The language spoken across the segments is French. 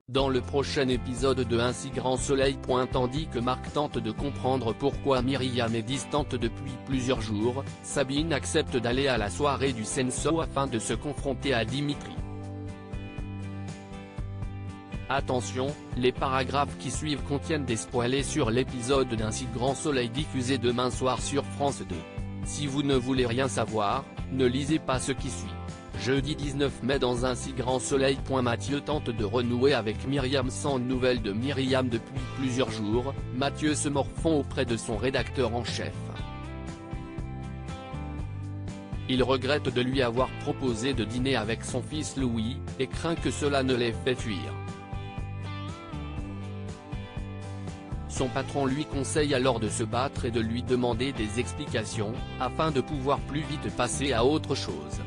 Dans le prochain épisode de Un si grand soleil. Tandis que Marc tente de comprendre pourquoi Myriam est distante depuis plusieurs jours, Sabine accepte d'aller à la soirée du Senso afin de se confronter à Dimitri. Attention, les paragraphes qui suivent contiennent des spoilers sur l'épisode d'Un si grand soleil diffusé demain soir sur France 2. Si vous ne voulez rien savoir, ne lisez pas ce qui suit. Jeudi 19 mai dans Un si grand soleil. Mathieu tente de renouer avec Myriam sans nouvelles de Myriam depuis plusieurs jours, Mathieu se morfond auprès de son rédacteur en chef. Il regrette de lui avoir proposé de dîner avec son fils Louis, et craint que cela ne l'ait fait fuir. Son patron lui conseille alors de se battre et de lui demander des explications, afin de pouvoir plus vite passer à autre chose.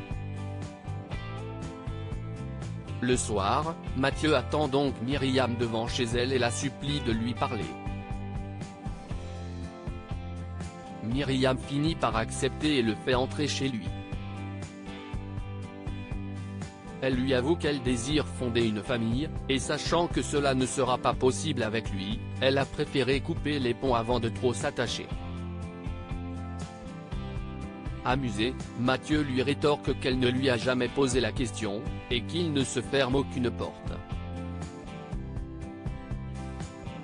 Le soir, Mathieu attend donc Myriam devant chez elle et la supplie de lui parler. Myriam finit par accepter et le fait entrer chez lui. Elle lui avoue qu'elle désire fonder une famille, et sachant que cela ne sera pas possible avec lui, elle a préféré couper les ponts avant de trop s'attacher. Amusé, Mathieu lui rétorque qu'elle ne lui a jamais posé la question, et qu'il ne se ferme aucune porte.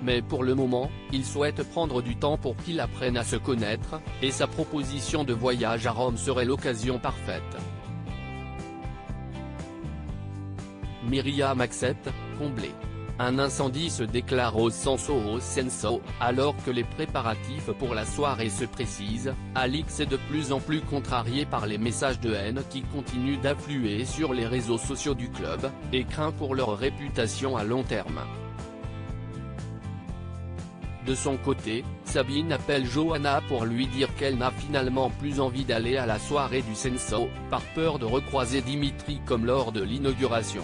Mais pour le moment, il souhaite prendre du temps pour qu'ils apprennent à se connaître, et sa proposition de voyage à Rome serait l'occasion parfaite. Myriam accepte, comblée. Un incendie se déclare au Senso, alors que les préparatifs pour la soirée se précisent. Alix est de plus en plus contrarié par les messages de haine qui continuent d'affluer sur les réseaux sociaux du club, et craint pour leur réputation à long terme. De son côté, Sabine appelle Johanna pour lui dire qu'elle n'a finalement plus envie d'aller à la soirée du Senso, par peur de recroiser Dimitri comme lors de l'inauguration.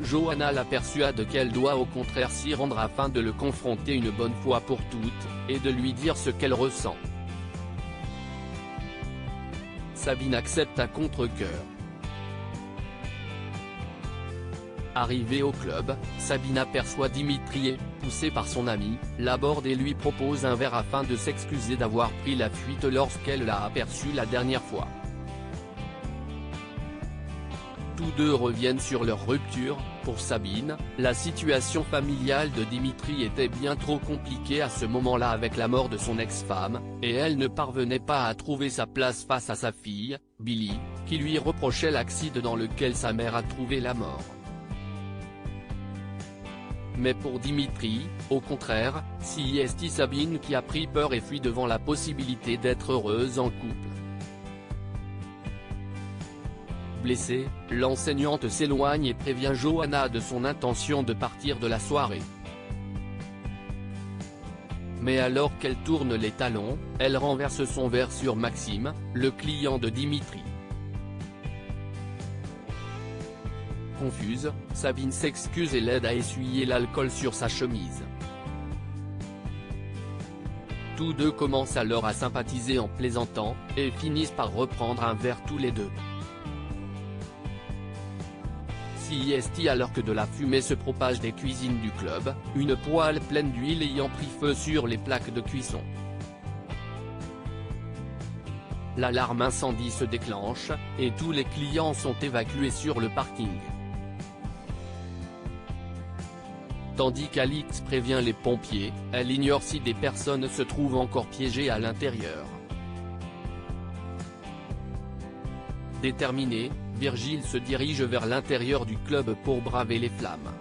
Johanna la persuade qu'elle doit au contraire s'y rendre afin de le confronter une bonne fois pour toutes, et de lui dire ce qu'elle ressent. Sabine accepte à contre-cœur. Arrivée au club, Sabine aperçoit Dimitri et, poussé par son ami, l'aborde et lui propose un verre afin de s'excuser d'avoir pris la fuite lorsqu'elle l'a aperçu la dernière fois. Tous deux reviennent sur leur rupture. Pour Sabine, la situation familiale de Dimitri était bien trop compliquée à ce moment-là avec la mort de son ex-femme, et elle ne parvenait pas à trouver sa place face à sa fille, Billy, qui lui reprochait l'accident dans lequel sa mère a trouvé la mort. Mais pour Dimitri, au contraire, c'est Sabine qui a pris peur et fui devant la possibilité d'être heureuse en couple. Blessée, l'enseignante s'éloigne et prévient Johanna de son intention de partir de la soirée. Mais alors qu'elle tourne les talons, elle renverse son verre sur Maxime, le client de Dimitri. Confuse, Sabine s'excuse et l'aide à essuyer l'alcool sur sa chemise. Tous deux commencent alors à sympathiser en plaisantant, et finissent par reprendre un verre tous les deux. Alors que de la fumée se propage des cuisines du club, une poêle pleine d'huile ayant pris feu sur les plaques de cuisson. L'alarme incendie se déclenche, et tous les clients sont évacués sur le parking. Tandis qu'Alix prévient les pompiers, elle ignore si des personnes se trouvent encore piégées à l'intérieur. Déterminé, Virgile se dirige vers l'intérieur du club pour braver les flammes.